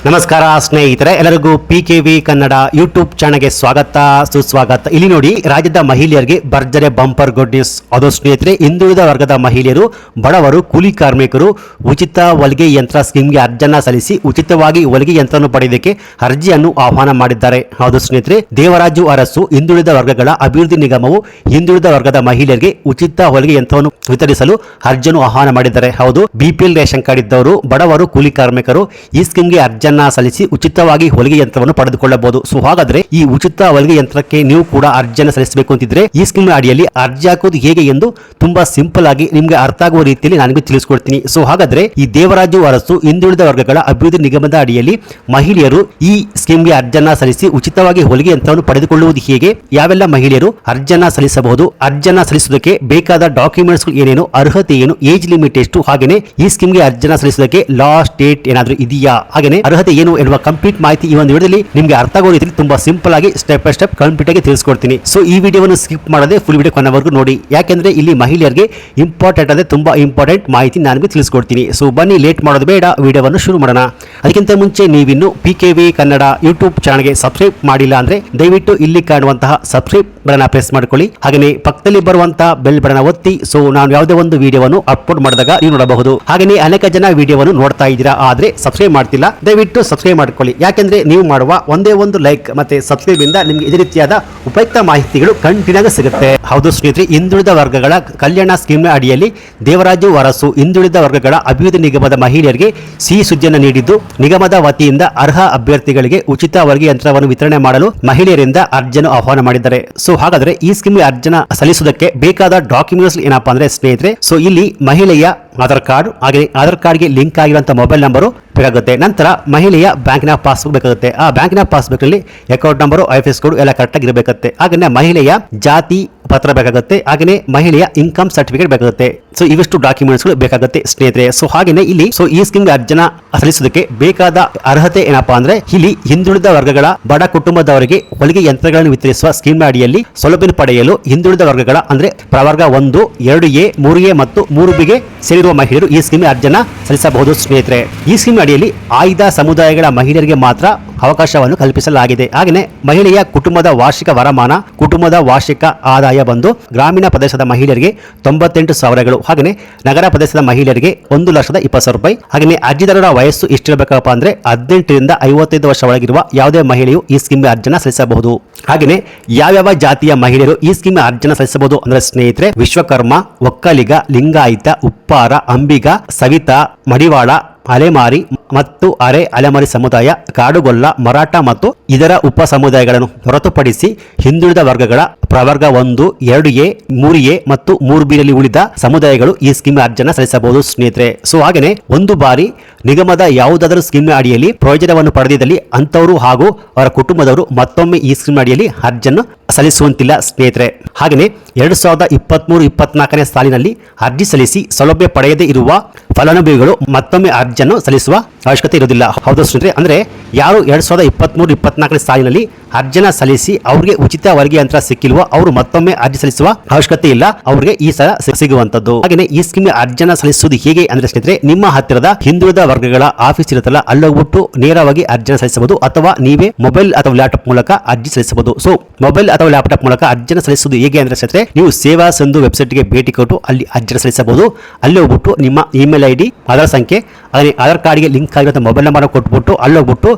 ನಮಸ್ಕಾರ ಸ್ನೇಹಿತರೆ, ಎಲ್ಲರಿಗೂ PKV ಕನ್ನಡ ಯೂಟ್ಯೂಬ್ ಚಾನಲ್ಗೆ ಸ್ವಾಗತ ಸುಸ್ವಾಗತ. ಇಲ್ಲಿ ನೋಡಿ, ರಾಜ್ಯದ ಮಹಿಳೆಯರಿಗೆ ಭರ್ಜರಿ ಬಂಪರ್ ಗುಡ್ ನ್ಯೂಸ್. ಅದು ಸ್ನೇಹಿತರೆ, ಹಿಂದುಳಿದ ವರ್ಗದ ಮಹಿಳೆಯರು, ಬಡವರು, ಕೂಲಿ ಕಾರ್ಮಿಕರು ಉಚಿತ ಹೊಲಿಗೆ ಯಂತ್ರ ಸ್ಕೀಮ್ಗೆ ಅರ್ಜಿಯನ್ನು ಸಲ್ಲಿಸಿ ಉಚಿತವಾಗಿ ಹೊಲಿಗೆ ಯಂತ್ರವನ್ನು ಪಡೆಯೋದಕ್ಕೆ ಅರ್ಜಿಯನ್ನು ಆಹ್ವಾನ ಮಾಡಿದ್ದಾರೆ. ಹೌದು ಸ್ನೇಹಿತರೆ, ದೇವರಾಜು ಅರಸು ಹಿಂದುಳಿದ ವರ್ಗಗಳ ಅಭಿವೃದ್ಧಿ ನಿಗಮವು ಹಿಂದುಳಿದ ವರ್ಗದ ಮಹಿಳೆಯರಿಗೆ ಉಚಿತ ಹೊಲಿಗೆ ಯಂತ್ರವನ್ನು ವಿತರಿಸಲು ಅರ್ಜಿಯನ್ನು ಆಹ್ವಾನ ಮಾಡಿದ್ದಾರೆ. ಹೌದು, BPL ರೇಷನ್ ಕಾರ್ಡ್ ಇದ್ದವರು, ಬಡವರು, ಕೂಲಿ ಕಾರ್ಮಿಕರು ಈ ಸ್ಕೀಮ್ಗೆ ಅರ್ಜಿಯನ್ನು ಸಲ್ಲಿಸಿ ಉಚಿತವಾಗಿ ಹೊಲಿಗೆ ಯಂತ್ರವನ್ನು ಪಡೆದುಕೊಳ್ಳಬಹುದು. ಸೊ ಹಾಗಾದ್ರೆ ಈ ಉಚಿತ ಹೊಲಿಗೆ ಯಂತ್ರಕ್ಕೆ ನೀವು ಕೂಡ ಅರ್ಜಿಯನ್ನು ಸಲ್ಲಿಸಬೇಕು ಅಂತಿದ್ರೆ ಈ ಸ್ಕೀಮ್ ಅಡಿಯಲ್ಲಿ ಅರ್ಜಿ ಹಾಕೋದು ಹೇಗೆ ಎಂದು ತುಂಬಾ ಸಿಂಪಲ್ ಆಗಿ ನಿಮಗೆ ಅರ್ಥ ಆಗುವ ರೀತಿಯಲ್ಲಿ ನಾನು ತಿಳಿಸ್ಕೊಡ್ತೀನಿ. ಸೊ ಹಾಗಾದ್ರೆ ಈ ದೇವರಾಜು ಅರಸು ಹಿಂದುಳಿದ ವರ್ಗಗಳ ಅಭಿವೃದ್ಧಿ ನಿಗಮದ ಅಡಿಯಲ್ಲಿ ಮಹಿಳೆಯರು ಈ ಸ್ಕೀಮ್ಗೆ ಅರ್ಜಿಯನ್ನು ಸಲ್ಲಿಸಿ ಉಚಿತವಾಗಿ ಹೊಲಿಗೆ ಯಂತ್ರವನ್ನು ಪಡೆದುಕೊಳ್ಳುವುದು ಹೇಗೆ, ಯಾವೆಲ್ಲ ಮಹಿಳೆಯರು ಅರ್ಜಿಯನ್ನು ಸಲ್ಲಿಸಬಹುದು, ಅರ್ಜಿಯನ್ನು ಸಲ್ಲಿಸುವುದಕ್ಕೆ ಬೇಕಾದ ಡಾಕ್ಯುಮೆಂಟ್ಸ್ ಏನೇನು, ಅರ್ಹತೆ ಏನು, ಏಜ್ ಲಿಮಿಟ್ ಎಷ್ಟು, ಹಾಗೇನೆ ಈ ಸ್ಕೀಮ್ಗೆ ಅರ್ಜಿಯನ್ನು ಸಲ್ಲಿಸುವುದಕ್ಕೆ ಲಾಸ್ಟ್ ಡೇಟ್ ಏನಾದರೂ ಇದೆಯಾ, ಹಾಗೇನೆ ಅರ್ಹತೆ ಏನು ಎನ್ನುವ ಕಂಪ್ಲೀಟ್ ಮಾಹಿತಿ ಈ ಒಂದು ವಿಡಿಯೋದಲ್ಲಿ ನಿಮಗೆ ಅರ್ಥ ಆಗೋ ರೀತಿಯಲ್ಲಿ ತುಂಬಾ ಸಿಂಪಲ್ ಆಗಿ ಸ್ಟೆಪ್ ಬೈ ಸ್ಟೆಪ್ ಕಂಪ್ಲೀಟ್ ಆಗಿ ತಿಳಿಸ್ಕೊಡ್ತೀನಿ. ಸೊ ಈ ವಿಡಿಯೋವನ್ನು ಸ್ಕಿಪ್ ಮಾಡದೆ ಫುಲ್ ವಿಡಿಯೋ ಕೊನೆವರೆಗೂ ನೋಡಿ, ಯಾಕೆಂದ್ರೆ ಇಲ್ಲಿ ಮಹಿಳೆಯರಿಗೆ ಇಂಪಾರ್ಟೆಂಟ್ ಅಂದ್ರೆ ತುಂಬಾ ಇಂಪಾರ್ಟೆಂಟ್ ಮಾಹಿತಿ ನಾನು ತಿಳಿಸ್ಕೊಡ್ತೀನಿ. ಸೊ ಬನ್ನಿ, ಲೇಟ್ ಮಾಡೋದು ಬೇಡ, ವಿಡಿಯೋವನ್ನು ಶುರು ಮಾಡೋಣ. ಅದಕ್ಕಿಂತ ಮುಂಚೆ ನೀವಿನ್ನು PKV ಕನ್ನಡ ಯೂಟ್ಯೂಬ್ ಚಾನಲ್ಗೆ ಸಬ್ಸ್ಕ್ರೈಬ್ ಮಾಡಿಲ್ಲ ಅಂದ್ರೆ ದಯವಿಟ್ಟು ಇಲ್ಲಿ ಕಾಣುವಂತಹ ಸಬ್ಸ್ಕ್ರೈಬ್ ಬಟನ್ ಪ್ರೆಸ್ ಮಾಡ್ಕೊಳ್ಳಿ, ಹಾಗೆಯೇ ಪಕ್ಕದಲ್ಲಿ ಬರುವಂತಹ ಬೆಲ್ ಬಟನ್ ಒತ್ತಿ. ಸೊ ನಾನು ಯಾವುದೇ ಒಂದು ವಿಡಿಯೋವನ್ನು ಅಪ್ಲೋಡ್ ಮಾಡಿದಾಗ ನೀವು ನೋಡಬಹುದು. ಹಾಗೆಯೇ ಅನೇಕ ಜನ ವಿಡಿಯೋವನ್ನು ನೋಡ್ತಾ ಇದ್ದೀರಾ, ಆದ್ರೆ ಸಬ್ಸ್ಕ್ರೈಬ್ ಮಾಡ್ತಿಲ್ಲ, ದಯವಿಟ್ಟು ಸಬ್ಸ್ಕ್ರೈಬ್ ಮಾಡ್ಕೊಳ್ಳಿ. ಯಾಕೆಂದ್ರೆ ನೀವು ಮಾಡುವ ಒಂದೇ ಒಂದು ಲೈಕ್ ಮತ್ತೆ ಸಬ್ಸ್ಕ್ರೈಬ್ ಇಂದ ನಿಮಗೆ ಇದೇ ರೀತಿಯಾದ ಉಪಯುಕ್ತ ಮಾಹಿತಿಗಳು ಕಂಟಿನ್ಯೂ ಆಗಿ ಸಿಗುತ್ತೆ. ಹೌದು ಸ್ನೇಹಿತರೆ, ಹಿಂದುಳಿದ ವರ್ಗಗಳ ಕಲ್ಯಾಣ ಸ್ಕೀಮ್ ಅಡಿಯಲ್ಲಿ ದೇವರಾಜು ಅರಸು ಹಿಂದುಳಿದ ವರ್ಗಗಳ ಅಭಿವೃದ್ಧಿ ನಿಗಮದ ಮಹಿಳೆಯರಿಗೆ ಸಿಹಿ ಸುದ್ದಿಯನ್ನು ನೀಡಿದ್ದು, ನಿಗಮದ ವತಿಯಿಂದ ಅರ್ಹ ಅಭ್ಯರ್ಥಿಗಳಿಗೆ ಉಚಿತ ಹೊಲಿಗೆ ಯಂತ್ರವನ್ನು ವಿತರಣೆ ಮಾಡಲು ಮಹಿಳೆಯರಿಂದ ಅರ್ಜಿಯನ್ನು ಆಹ್ವಾನ ಮಾಡಿದ್ದಾರೆ. ಸೊ ಹಾಗಾದ್ರೆ ಈ ಸ್ಕೀಮ್ಗೆ ಅರ್ಜಿಯನ್ನು ಸಲ್ಲಿಸುವುದಕ್ಕೆ ಬೇಕಾದ ಡಾಕ್ಯುಮೆಂಟ್ಸ್ ಏನಪ್ಪಾ ಅಂದ್ರೆ ಸ್ನೇಹಿತರೆ, ಸೊ ಇಲ್ಲಿ ಮಹಿಳೆಯ ಆಧಾರ್ ಕಾರ್ಡ್, ಹಾಗೆ ಆಧಾರ್ ಕಾರ್ಡ್ಗೆ ಲಿಂಕ್ ಆಗಿರುವಂತಹ ಮೊಬೈಲ್ ನಂಬರು ಬೇಕಾಗುತ್ತೆ. ನಂತರ ಮಹಿಳೆಯ ಬ್ಯಾಂಕಿನ ಪಾಸ್ಬುಕ್ ಬೇಕಾಗುತ್ತೆ. ಆ ಬ್ಯಾಂಕಿನ ಪಾಸ್ಬುಕ್ ನಲ್ಲಿ ಅಕೌಂಟ್ ನಂಬರು, IFSC ಕೋಡ್ ಎಲ್ಲ ಕರೆಕ್ಟ್ ಆಗಿ ಇರಬೇಕಾಗುತ್ತೆ. ಹಾಗೆ ಮಹಿಳೆಯ ಜಾತಿ ಪತ್ರ ಬೇಕಾಗುತ್ತೆ, ಹಾಗೆ ಮಹಿಳೆಯ ಇನ್ಕಮ್ ಸರ್ಟಿಫಿಕೇಟ್ ಬೇಕಾಗುತ್ತೆ. ಸೊ ಇವಿಷ್ಟು ಡಾಕ್ಯುಮೆಂಟ್ಸ್ ಗಳು ಬೇಕಾಗುತ್ತೆ ಸ್ನೇಹಿತರೆ. ಸೊ ಹಾಗೇನೆ ಇಲ್ಲಿ ಈ ಸ್ಕೀಮ್ಗೆ ಅರ್ಜಿನ ಸಲ್ಲಿಸೋದಕ್ಕೆ ಬೇಕಾದ ಅರ್ಹತೆ ಏನಪ್ಪಾ ಅಂದ್ರೆ, ಇಲ್ಲಿ ಹಿಂದುಳಿದ ವರ್ಗಗಳ ಬಡ ಕುಟುಂಬದವರಿಗೆ ಹೊಲಿಗೆ ಯಂತ್ರಗಳನ್ನು ವಿತರಿಸುವ ಸ್ಕೀಮ್ ಅಡಿಯಲ್ಲಿ ಸೌಲಭ್ಯ ಪಡೆಯಲು ಹಿಂದುಳಿದ ವರ್ಗಗಳ ಅಂದ್ರೆ ಪ್ರವರ್ಗ 1, 2A, 3A ಮತ್ತು 3Bಗೆ ಸೇರಿರುವ ಮಹಿಳೆಯರು ಈ ಸ್ಕೀಮ್ ಅರ್ಜಿನ ಸಲ್ಲಿಸಬಹುದು ಸ್ನೇಹಿತರೆ. ಈ ಸ್ಕೀಮ್ ಅಡಿಯಲ್ಲಿ ಆಯ್ದ ಸಮುದಾಯಗಳ ಮಹಿಳೆಯರಿಗೆ ಮಾತ್ರ ಅವಕಾಶವನ್ನು ಕಲ್ಪಿಸಲಾಗಿದೆ. ಹಾಗೆಯೇ ಮಹಿಳೆಯ ಕುಟುಂಬದ ವಾರ್ಷಿಕ ವರಮಾನ, ಕುಟುಂಬದ ವಾರ್ಷಿಕ ಆದಾಯ ಬಂದು ಗ್ರಾಮೀಣ ಪ್ರದೇಶದ ಮಹಿಳೆಯರಿಗೆ 98,000ಗಳು, ಹಾಗೆಯೇ ನಗರ ಪ್ರದೇಶದ ಮಹಿಳೆಯರಿಗೆ 1,20,000 ರೂಪಾಯಿ. ಹಾಗೆಯೇ ಅರ್ಜಿದಾರರ ವಯಸ್ಸು ಎಷ್ಟಿರಬೇಕಪ್ಪ ಅಂದ್ರೆ 18 ರಿಂದ 55 ವರ್ಷ ಒಳಗಿರುವ ಯಾವುದೇ ಮಹಿಳೆಯು ಈ ಸ್ಕೀಮ್ ಅರ್ಜಿನ ಸಲ್ಲಿಸಬಹುದು. ಹಾಗೆಯೇ ಯಾವ್ಯಾವ ಜಾತಿಯ ಮಹಿಳೆಯರು ಈ ಸ್ಕೀಮ್ ಅರ್ಜಿನ ಸಲ್ಲಿಸಬಹುದು ಅಂದ್ರೆ ಸ್ನೇಹಿತರೆ, ವಿಶ್ವಕರ್ಮ, ಒಕ್ಕಲಿಗ, ಲಿಂಗಾಯತ, ಉಪ್ಪಾರ, ಅಂಬಿಗ, ಸವಿತಾ, ಮಡಿವಾಳ, ಅಲೆಮಾರಿ ಮತ್ತು ಅರೆ ಅಲೆಮಾರಿ ಸಮುದಾಯ, ಕಾಡುಗೊಲ್ಲ, ಮರಾಠ ಮತ್ತು ಇದರ ಉಪ ಸಮುದಾಯಗಳನ್ನು ಹೊರತುಪಡಿಸಿ ಹಿಂದುಳಿದ ವರ್ಗಗಳ ಪ್ರವರ್ಗ 1, 2A, 3A ಮತ್ತು 3Bಯಲ್ಲಿ ಉಳಿದ ಸಮುದಾಯಗಳು ಈ ಸ್ಕೀಮ್ ಅರ್ಜಿಯನ್ನು ಸಲ್ಲಿಸಬಹುದು ಸ್ನೇಹಿತರೆ. ಸೊ ಹಾಗೆಯೇ ಒಂದು ಬಾರಿ ನಿಗಮದ ಯಾವುದಾದರೂ ಸ್ಕೀಮ್ ಅಡಿಯಲ್ಲಿ ಪ್ರಯೋಜನವನ್ನು ಪಡೆದಿದ್ದಲ್ಲಿ ಅಂತವರು ಹಾಗೂ ಅವರ ಕುಟುಂಬದವರು ಮತ್ತೊಮ್ಮೆ ಈ ಸ್ಕೀಮ್ ಅಡಿಯಲ್ಲಿ ಅರ್ಜಿಯನ್ನು ಸಲ್ಲಿಸುವಂತಿಲ್ಲ ಸ್ನೇಹಿತರೆ. ಹಾಗೆಯೇ 2023-24ನೇ ಸಾಲಿನಲ್ಲಿ ಅರ್ಜಿ ಸಲ್ಲಿಸಿ ಸೌಲಭ್ಯ ಪಡೆಯದೇ ಇರುವ ಫಲಾನುಭವಿಗಳು ಮತ್ತೊಮ್ಮೆ ಅರ್ಜಿಯನ್ನು ಸಲ್ಲಿಸುವ ಅವಶ್ಯಕತೆ ಇರುವುದಿಲ್ಲ. ಹೌದು ಸ್ನೇಹಿತರೆ, ಅಂದ್ರೆ ಯಾರು 2023-24ನೇ ಸಾಲಿನಲ್ಲಿ ಅರ್ಜಿಯನ್ನು ಸಲ್ಲಿಸಿ ಅವರಿಗೆ ಉಚಿತ ಹೊಲಿಗೆ ಯಂತ್ರ ಸಿಕ್ಕಿಲ್ವೋ ಅವರು ಮತ್ತೊಮ್ಮೆ ಅರ್ಜಿ ಸಲ್ಲಿಸುವ ಅವಶ್ಯಕತೆ ಇಲ್ಲ, ಅವರಿಗೆ ಈ ಸಲ ಸಿಗುವಂತದ್ದು. ಹಾಗೆಯೇ ಈ ಸ್ಕೀಮ್ ಅರ್ಜಿಯನ್ನು ಸಲ್ಲಿಸುವುದು ಹೇಗೆ ಅಂದ್ರೆ ಸ್ನೇಹಿತರೆ, ನಿಮ್ಮ ಹತ್ತಿರದ ಹಿಂದುಳಿದ ವರ್ಗಗಳ ಆಫೀಸ್ ಇರುತ್ತಲ್ಲ, ಅಲ್ಲೋಗ್ಬಿಟ್ಟು ನೇರವಾಗಿ ಅರ್ಜಿಯನ್ನು ಸಲ್ಲಿಸಬಹುದು, ಅಥವಾ ನೀವೇ ಮೊಬೈಲ್ ಅಥವಾ ಲ್ಯಾಪ್ಟಾಪ್ ಮೂಲಕ ಅರ್ಜಿ ಸಲ್ಲಿಸಬಹುದು. ಸೊ ಮೊಬೈಲ್ ಅಥವಾ ಲ್ಯಾಪ್ಟಾಪ್ ಮೂಲಕ ಅರ್ಜಿಯನ್ನು ಸಲ್ಲಿಸುವುದು ಹೇಗೆ ಅಂದ್ರೆ ಸ್ನೇಹಿತರೆ, ನೀವು ಸೇವಾ ಸಿಂಧು ವೆಬ್ಸೈಟ್ಗೆ ಭೇಟಿ ಕೊಟ್ಟು ಅಲ್ಲಿ ಅರ್ಜಿಯನ್ನು ಸಲ್ಲಿಸಬಹುದು. ಅಲ್ಲಿ ಹೋಗ್ಬಿಟ್ಟು ನಿಮ್ಮ ಇಮೇಲ್ ID, ಆಧಾರ್ ಸಂಖ್ಯೆ, ಹಾಗೆ ಆಧಾರ್ ಕಾರ್ಡ್ಗೆ ಲಿಂಕ್ ಆಗಿರೋ ಮೊಬೈಲ್ ನಂಬರ್ ಕೊಟ್ಬಿಟ್ಟು ಅಲ್ಲಿ ಹೋಗ್ಬಿಟ್ಟು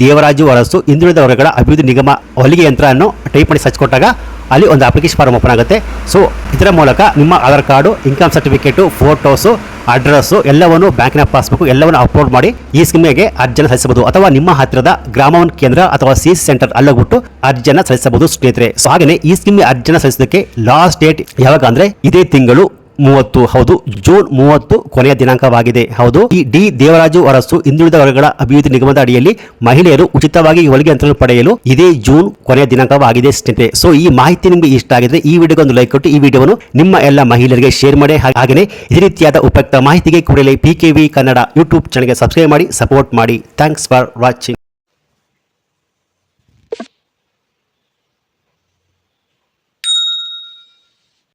ದೇವರಾಜು ಅರಸು ಹಿಂದುಳಿದ ವರ್ಗಗಳ ಅಭಿವೃದ್ಧಿ ನಿಗಮ ಹೊಲಿಗೆ ಯಂತ್ರ ಅನ್ನು ಟೈಪ್ ಮಾಡಿ ಸರ್ಚ್ ಕೊಟ್ಟಾಗ ಅಲ್ಲಿ ಒಂದು ಅಪ್ಲಿಕೇಶನ್ ಫಾರ್ಮ್ ಓಪನ್ ಆಗುತ್ತೆ. ಸೊ ಇದರ ಮೂಲಕ ನಿಮ್ಮ Aadhaar card, income certificate, photos, address ಎಲ್ಲವನ್ನು, ಬ್ಯಾಂಕಿನ ಪಾಸ್ಬುಕ್ ಎಲ್ಲವನ್ನು ಅಪ್ಲೋಡ್ ಮಾಡಿ ಈ ಸ್ಕೀಮ್ಗೆ ಅರ್ಜಿಯನ್ನು ಸಲ್ಲಿಸಬಹುದು. ಅಥವಾ ನಿಮ್ಮ ಹತ್ತಿರದ ಗ್ರಾಮವನ್ ಕೇಂದ್ರ ಅಥವಾ CC ಸೆಂಟರ್ ಅಲ್ಲೋಗ್ಬಿಟ್ಟು ಅರ್ಜಿಯನ್ನು ಸಲ್ಲಿಸಬಹುದು ಸ್ನೇಹಿತರೆ. ಸೊ ಹಾಗೆಯೇ ಈ ಸ್ಕೀಮ್ಗೆ ಅರ್ಜಿಯನ್ನು ಸಲ್ಲಿಸೋದಕ್ಕೆ ಲಾಸ್ಟ್ ಡೇಟ್ ಯಾವಾಗ ಅಂದ್ರೆ ಇದೇ ತಿಂಗಳು 30, ಹೌದು ಜೂನ್ 30 ಕೊನೆಯ ದಿನಾಂಕವಾಗಿದೆ. ಹೌದು, ಈ ದೇವರಾಜು ಅರಸು ಹಿಂದುಳಿದ ವರ್ಗಗಳ ಅಭಿವೃದ್ಧಿ ನಿಗಮದ ಅಡಿಯಲ್ಲಿ ಮಹಿಳೆಯರು ಉಚಿತವಾಗಿ ಹೊಲಿಗೆ ಯಂತ್ರವನ್ನು ಪಡೆಯಲು ಇದೇ ಜೂನ್ ಕೊನೆಯ ದಿನಾಂಕವಾಗಿದೆ ಸ್ನೇಹಿತರೆ. ಸೊ ಈ ಮಾಹಿತಿ ನಿಮಗೆ ಇಷ್ಟ ಆಗಿದ್ರೆ ಈ ವಿಡಿಯೋಗೆ ಒಂದು ಲೈಕ್ ಕೊಟ್ಟು ಈ ವಿಡಿಯೋವನ್ನು ನಿಮ್ಮ ಎಲ್ಲ ಮಹಿಳೆಯರಿಗೆ ಶೇರ್ ಮಾಡಿ. ಹಾಗೆಯೇ ಇದೇ ರೀತಿಯಾದ ಉಪಯುಕ್ತ ಮಾಹಿತಿಗೆ ಕೂಡಲೇ PKV ಕನ್ನಡ ಯೂಟ್ಯೂಬ್ ಚಾನಲ್ಗೆ ಸಬ್ಸ್ಕ್ರೈಬ್ ಮಾಡಿ, ಸಪೋರ್ಟ್ ಮಾಡಿ. Thanks for watching.